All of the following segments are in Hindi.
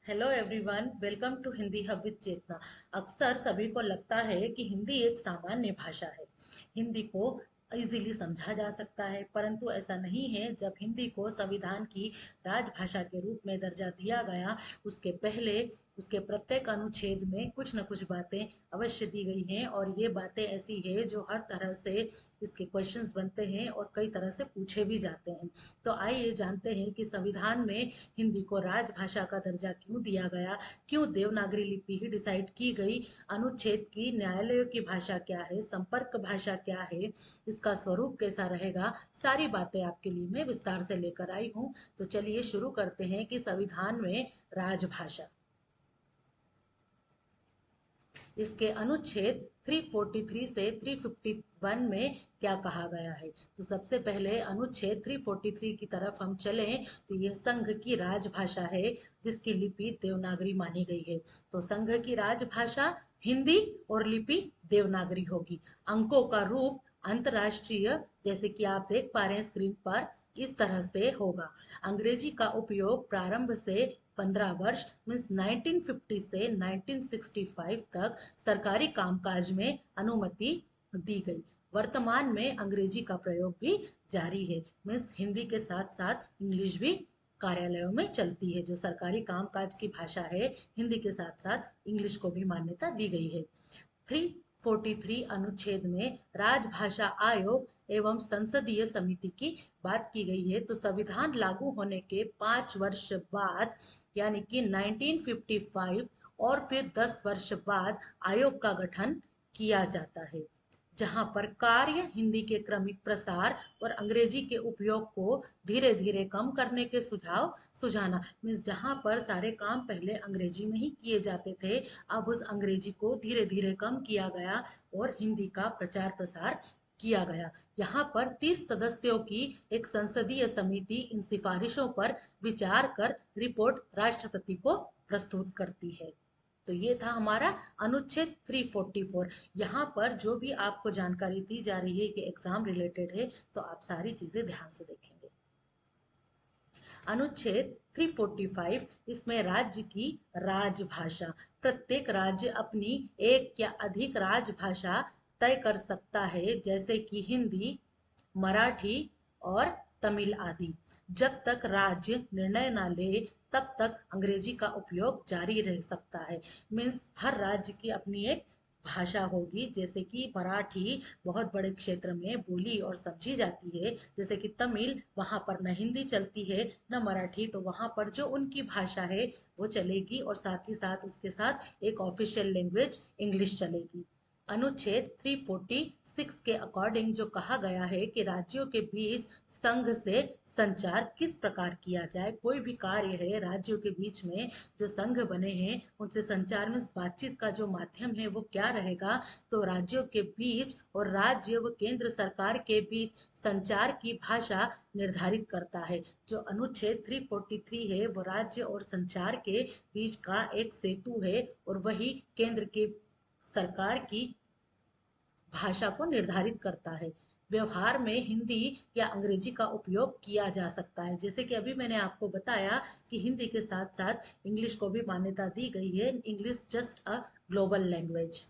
Hello everyone, welcome to Hindi hub with Chetna. अक्सर सभी को लगता है कि हिंदी एक सामान्य भाषा है। हिंदी को इजीली समझा जा सकता है, परंतु ऐसा नहीं है। जब हिंदी को संविधान की राजभाषा के रूप में दर्जा दिया गया, उसके पहले उसके प्रत्येक अनुच्छेद में कुछ न कुछ बातें अवश्य दी गई हैं, और ये बातें ऐसी है जो हर तरह से इसके क्वेश्चंस बनते हैं और कई तरह से पूछे भी जाते हैं। तो आइए जानते हैं कि संविधान में हिंदी को राजभाषा का दर्जा क्यों दिया गया, क्यों देवनागरी लिपि ही डिसाइड की गई, अनुच्छेद की न्यायालयों की भाषा क्या है, संपर्क भाषा क्या है, इसका स्वरूप कैसा रहेगा। सारी बातें आपके लिए मैं विस्तार से लेकर आई हूँ। तो चलिए शुरू करते हैं कि संविधान में राजभाषा, इसके अनुच्छेद 343 से 351 में क्या कहा गया है। तो सबसे पहले अनुच्छेद 343 की तरफ हम चलें तो यह संघ की राजभाषा है, जिसकी लिपि देवनागरी मानी गई है। तो संघ की राजभाषा हिंदी और लिपि देवनागरी होगी। अंकों का रूप अंतरराष्ट्रीय, जैसे कि आप देख पा रहे हैं स्क्रीन पर, इस तरह से होगा। अंग्रेजी का उपयोग प्रारंभ से 15 वर्ष मीन्स 1950 से 1965 तक सरकारी कामकाज में अनुमति दी गई। वर्तमान में अंग्रेजी का प्रयोग भी जारी है, मीन्स हिंदी के साथ साथ इंग्लिश भी कार्यालयों में चलती है। जो सरकारी कामकाज की भाषा है, हिंदी के साथ साथ इंग्लिश को भी मान्यता दी गई है। 343 अनुच्छेद में राजभाषा आयोग एवं संसदीय समिति की बात की गई है। तो संविधान लागू होने के 5 वर्ष बाद, यानी कि 1955, और फिर 10 वर्ष बाद आयोग का गठन किया जाता है, जहां पर कार्य हिंदी के क्रमिक प्रसार और अंग्रेजी के उपयोग को धीरे धीरे कम करने के सुझाव सुझाना। मीन्स जहां पर सारे काम पहले अंग्रेजी में ही किए जाते थे, अब उस अंग्रेजी को धीरे धीरे कम किया गया और हिंदी का प्रचार प्रसार किया गया। यहाँ पर 30 सदस्यों की एक संसदीय समिति इन सिफारिशों पर विचार कर रिपोर्ट राष्ट्रपति को प्रस्तुत करती है। तो ये था हमारा अनुच्छेद 344। यहाँ पर जो भी आपको जानकारी दी जा रही है कि एग्जाम रिलेटेड है, तो आप सारी चीजें ध्यान से देखेंगे। अनुच्छेद 345, इसमें राज्य की राजभाषा। प्रत्येक राज्य अपनी एक या अधिक राजभाषा तय कर सकता है, जैसे कि हिंदी, मराठी और तमिल आदि। जब तक राज्य निर्णय न ले, तब तक अंग्रेजी का उपयोग जारी रह सकता है। मीन्स हर राज्य की अपनी एक भाषा होगी। जैसे कि मराठी बहुत बड़े क्षेत्र में बोली और समझी जाती है, जैसे कि तमिल, वहां पर न हिंदी चलती है न मराठी, तो वहां पर जो उनकी भाषा है वो चलेगी, और साथ ही साथ उसके साथ एक ऑफिशियल लैंग्वेज इंग्लिश चलेगी। अनुच्छेद 346 के अकॉर्डिंग जो कहा गया है कि राज्यों के बीच संघ से संचार किस प्रकार किया जाए। कोई भी कार्य है राज्यों के बीच में, जो संघ बने हैं उनसे संचार में बातचीत का जो माध्यम है वो क्या रहेगा। तो राज्यों के बीच और राज्य व केंद्र सरकार के बीच संचार की भाषा निर्धारित करता है। जो अनुच्छेद 343 है वो राज्य और संचार के बीच का एक सेतु है, और वही केंद्र के सरकार की भाषा को निर्धारित करता है। व्यवहार में हिंदी या अंग्रेजी का उपयोग किया जा सकता है। जैसे कि अभी मैंने आपको बताया कि हिंदी के साथ साथ इंग्लिश को भी मान्यता दी गई है। English just a global language.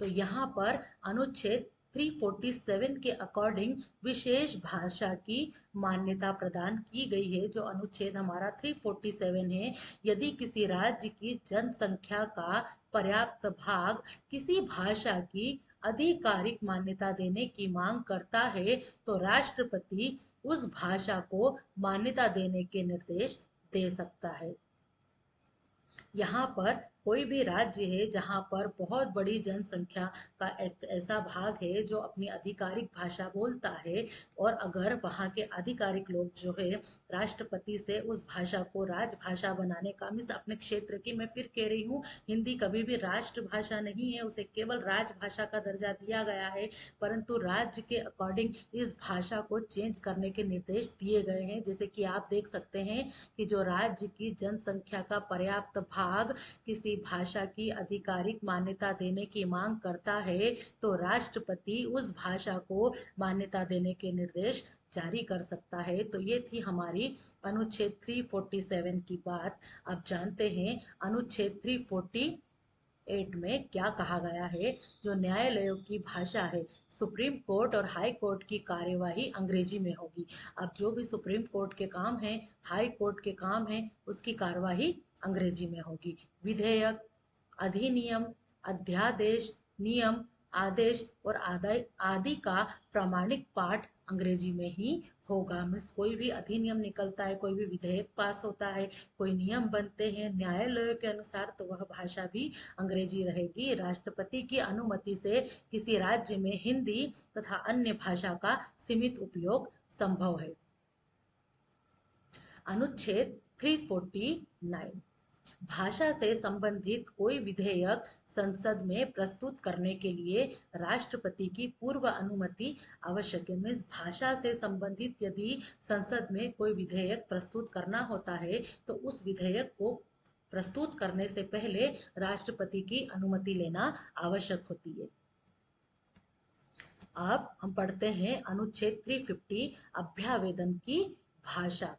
तो यहाँ पर अनुच्छेद 347 के अकॉर्डिंग विशेष भाषा की मान्यता प्रदान की गई है। जो अनुच्छेद हमारा 347 है, यदि किसी राज्य की जनसंख्या का पर्याप्त भाग किसी भाषा की आधिकारिक मान्यता देने की मांग करता है, तो राष्ट्रपति उस भाषा को मान्यता देने के निर्देश दे सकता है। यहाँ पर कोई भी राज्य है जहाँ पर बहुत बड़ी जनसंख्या का एक ऐसा भाग है जो अपनी आधिकारिक भाषा बोलता है, और अगर वहाँ के आधिकारिक लोग जो है राष्ट्रपति से उस भाषा को राजभाषा बनाने का, मीन्स अपने क्षेत्र की, मैं फिर कह रही हूँ, हिंदी कभी भी राष्ट्रभाषा नहीं है, उसे केवल राजभाषा का दर्जा दिया गया है, परंतु राज्य के अकॉर्डिंग इस भाषा को चेंज करने के निर्देश दिए गए हैं। जैसे कि आप देख सकते हैं कि जो राज्य की जनसंख्या का पर्याप्त भाग किसी भाषा की आधिकारिक मान्यता देने की मांग करता है, तो राष्ट्रपति उस भाषा को मान्यता देने के निर्देश जारी कर सकता है। तो ये थी हमारी अनुच्छेद 347 की बात। अब जानते हैं अनुच्छेद 348 में क्या कहा गया है। जो न्यायालयों की भाषा है, सुप्रीम कोर्ट और हाई कोर्ट की कार्यवाही अंग्रेजी में होगी। अब जो भी सुप्रीम कोर्ट के काम है, हाई कोर्ट के काम है, उसकी कार्यवाही अंग्रेजी में होगी। विधेयक, अधिनियम, अध्यादेश, नियम, आदेश और आदि का प्रमाणिक पाठ अंग्रेजी में ही होगा। मिस कोई भी अधिनियम निकलता है, कोई भी विधेयक पास होता है, कोई नियम बनते हैं न्यायालय के अनुसार, तो वह भाषा भी अंग्रेजी रहेगी। राष्ट्रपति की अनुमति से किसी राज्य में हिंदी तथा अन्य भाषा का सीमित उपयोग संभव है। अनुच्छेद 349, भाषा से संबंधित कोई विधेयक संसद में प्रस्तुत करने के लिए राष्ट्रपति की पूर्व अनुमति आवश्यक है। मीन्स भाषा से संबंधित यदि संसद में कोई विधेयक प्रस्तुत करना होता है तो उस विधेयक को प्रस्तुत करने से पहले राष्ट्रपति की अनुमति लेना आवश्यक होती है। अब हम पढ़ते हैं अनुच्छेद 350, अभ्यावेदन की भाषा।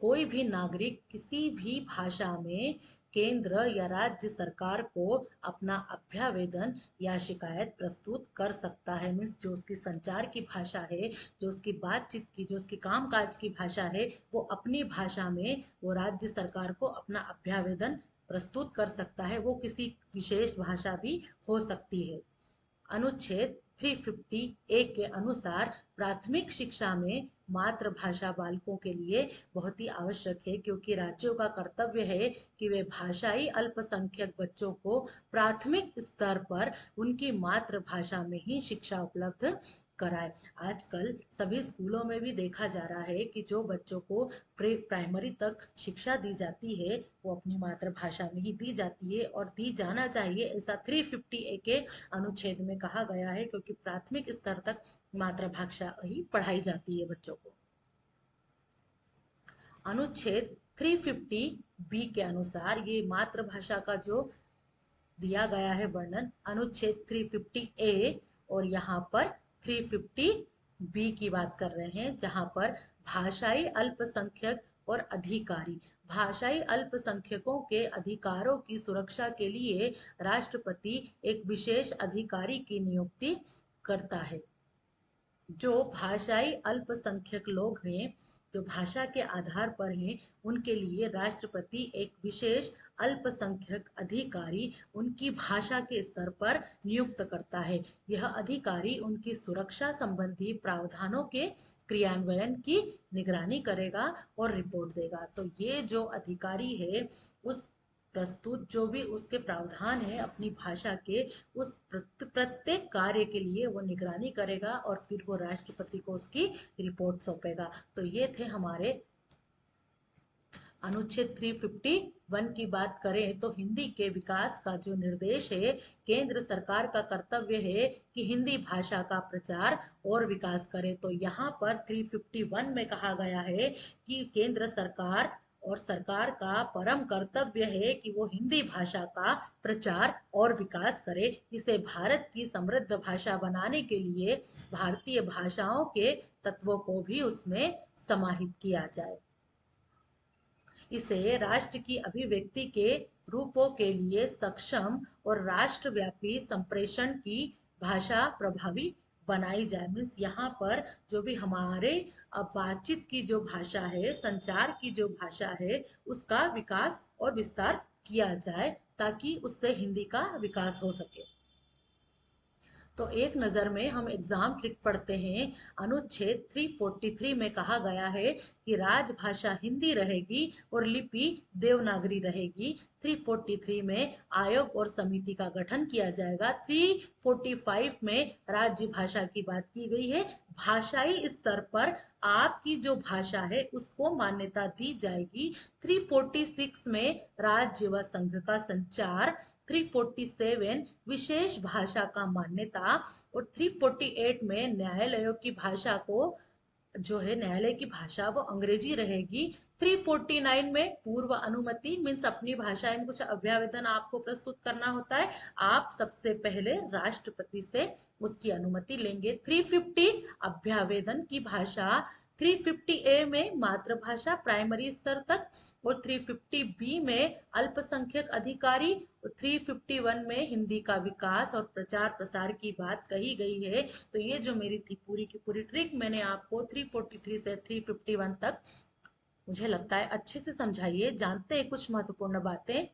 कोई भी नागरिक किसी भी भाषा में केंद्र या राज्य सरकार को अपना अभ्यावेदन या शिकायत प्रस्तुत कर सकता है। मीन्स जो उसकी संचार की भाषा है, जो उसकी बातचीत की, जो उसकी कामकाज की भाषा है, वो अपनी भाषा में वो राज्य सरकार को अपना अभ्यावेदन प्रस्तुत कर सकता है। वो किसी विशेष भाषा भी हो सकती है। अनुच्छेद 350 के अनुसार प्राथमिक शिक्षा में मातृभाषा बालकों के लिए बहुत ही आवश्यक है, क्योंकि राज्यों का कर्तव्य है कि वे भाषाई अल्पसंख्यक बच्चों को प्राथमिक स्तर पर उनकी मातृभाषा में ही शिक्षा उपलब्ध कराए। आजकल सभी स्कूलों में भी देखा जा रहा है कि जो बच्चों को प्राइमरी तक शिक्षा दी जाती है वो अपनी मातृभाषा में ही दी जाती है और दी जाना चाहिए, ऐसा 350 के अनुच्छेद में कहा गया है, क्योंकि प्राथमिक स्तर तक मातृभाषा ही पढ़ाई जाती है बच्चों को। अनुच्छेद 350 के अनुसार ये मातृभाषा का जो दिया गया है वर्णन, अनुच्छेद 350 और यहाँ पर 350 की बात कर रहे हैं, जहां पर भाषाई अल्पसंख्यक और अधिकारी, भाषाई अल्पसंख्यकों के अधिकारों की सुरक्षा के लिए राष्ट्रपति एक विशेष अधिकारी की नियुक्ति करता है। जो भाषाई अल्पसंख्यक लोग हैं, जो भाषा के आधार पर हैं, उनके लिए राष्ट्रपति एक विशेष अल्पसंख्यक अधिकारी उनकी भाषा के स्तर पर नियुक्त करता है। यह अधिकारी उनकी सुरक्षा संबंधी प्रावधानों के क्रियान्वयन की निगरानी करेगा और रिपोर्ट देगा। तो ये जो अधिकारी है, उस प्रस्तुत जो भी उसके प्रावधान है अपनी भाषा के, उस प्रत्येक कार्य के लिए वो निगरानी करेगा और फिर वो राष्ट्रपति को उसकी रिपोर्ट सौंपेगा। तो ये थे हमारे अनुच्छेद 351 की बात करें तो हिंदी के विकास का जो निर्देश है, केंद्र सरकार का कर्तव्य है कि हिंदी भाषा का प्रचार और विकास करे। तो यहाँ पर 351 में कहा गया है कि केंद्र सरकार और सरकार का परम कर्तव्य है कि वो हिंदी भाषा का प्रचार और विकास करे। इसे भारत की समृद्ध भाषा बनाने के लिए भारतीय भाषाओं के तत्वों को भी उसमें समाहित किया जाए। इसे राष्ट्र की अभिव्यक्ति के रूपों के लिए सक्षम और राष्ट्रव्यापी संप्रेषण की भाषा प्रभावी बनाई जाए। मीन्स यहाँ पर जो भी हमारे बातचीत की जो भाषा है, संचार की जो भाषा है, उसका विकास और विस्तार किया जाए ताकि उससे हिंदी का विकास हो सके। तो एक नज़र में हम एग्जाम ट्रिक पढ़ते हैं। अनुच्छेद 343 में कहा गया है कि राजभाषा हिंदी रहेगी और लिपि देवनागरी रहेगी। 343 में आयोग और समिति का गठन किया जाएगा। 345 में राज्य भाषा की बात की गई है। भाषाई स्तर पर आपकी जो भाषा है उसको मान्यता दी जाएगी। 346 में राज्य व संघ का संचार, 347 विशेष भाषा का मान्यता और 348 में न्यायालयों की भाषा को जो है न्यायालय की भाषा वो अंग्रेजी रहेगी। 349 में पूर्व अनुमति मीन्स अपनी भाषा में कुछ अभ्यावेदन आपको प्रस्तुत करना होता है, आप सबसे पहले राष्ट्रपति से उसकी अनुमति लेंगे। 350 अभ्यावेदन की भाषा। 350 ए में मातृभाषा प्राइमरी स्तर तक, और 350 बी में अल्पसंख्यक अधिकारी, और 351 में हिंदी का विकास और प्रचार प्रसार की बात कही गई है। तो ये जो मेरी थी पूरी की पूरी ट्रिक मैंने आपको 343 से 351 तक मुझे लगता है अच्छे से समझाइए। जानते हैं कुछ महत्वपूर्ण बातें।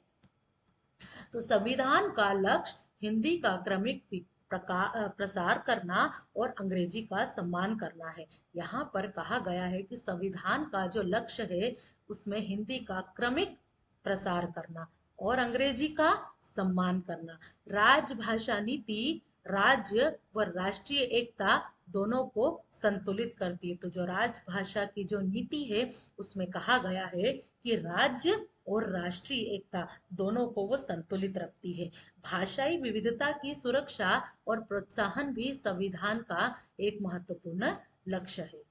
तो संविधान का लक्ष्य हिंदी का क्रमिक प्रसार करना और अंग्रेजी का सम्मान करना है। यहाँ पर कहा गया है कि संविधान का जो लक्ष्य है उसमें हिंदी का क्रमिक प्रसार करना और अंग्रेजी का सम्मान करना। राजभाषा नीति राज्य व राष्ट्रीय एकता दोनों को संतुलित करती है। तो जो राजभाषा की जो नीति है उसमें कहा गया है कि राज्य और राष्ट्रीय एकता दोनों को वो संतुलित रखती है। भाषाई विविधता की सुरक्षा और प्रोत्साहन भी संविधान का एक महत्वपूर्ण लक्ष्य है।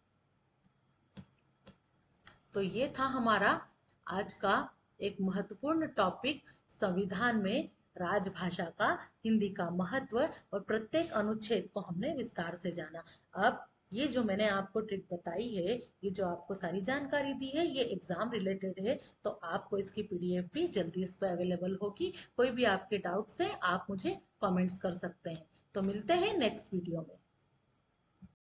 तो ये था हमारा आज का एक महत्वपूर्ण टॉपिक, संविधान में राजभाषा का हिंदी का महत्व, और प्रत्येक अनुच्छेद को हमने विस्तार से जाना। अब ये जो मैंने आपको ट्रिक बताई है, ये जो आपको सारी जानकारी दी है, ये एग्जाम रिलेटेड है, तो आपको इसकी पीडीएफ भी जल्दी इस पर अवेलेबल होगी। कोई भी आपके डाउट्स है आप मुझे कमेंट्स कर सकते हैं। तो मिलते हैं नेक्स्ट वीडियो में।